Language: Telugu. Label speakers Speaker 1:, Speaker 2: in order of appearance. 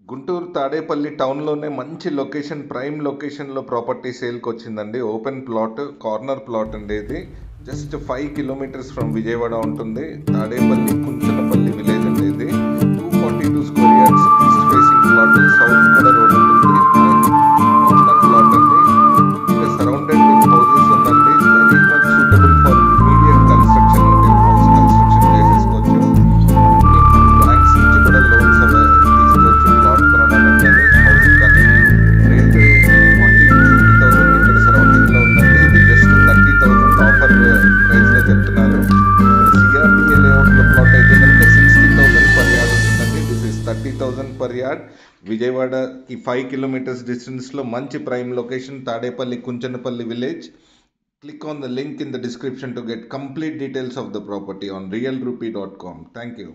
Speaker 1: గుంటూరు తాడేపల్లి టౌన్లోనే మంచి లొకేషన్, ప్రైమ్ లొకేషన్లో ప్రాపర్టీ సేల్కి వచ్చిందండి. ఓపెన్ ప్లాట్, కార్నర్ ప్లాట్ అండి. ఇది జస్ట్ 5 కిలోమీటర్స్ ఫ్రమ్ విజయవాడ ఉంటుంది. తాడేపల్లి కుంచనపల్లి విలేజ్ అండి. ఇది 242 square yards, east facing plot, south కూడా రోడ్ ఉంటుంది. కార్నర్ ప్లాట్ అండి. ఇక సరౌండెడ్ విత్ హౌసెస్ ఉందండి. Very much suitable for immediate construction అండి. హౌస్ కన్స్ట్రక్షన్ చేసేసుకోవచ్చు. బ్యాంక్స్ నుంచి కూడా లోన్స్ తీసుకోవచ్చు. ప్లాట్ కొనడానికి కానీ హౌస్ కానీ. రేట్ 40,000-50,000 ఇక్కడ సరౌండింగ్లో ఉందండి. ఇది జస్ట్ 30,000 ఆఫర్ ప్రైస్లో చెప్తున్నారు. సిఆర్డిఏ లేఅవుట్లో ప్లాట్ అయితే కనుక 60,000 పర్ యార్డ్ ఉంటుందండి. This is 30,000 per yard. విజయవాడకి 5 కిలోమీటర్స్ డిస్టెన్స్లో మంచి prime location, Tadepalli Kunchanapalli village. Click on the link in the description to get complete details of the property on realrupee.com. Thank you.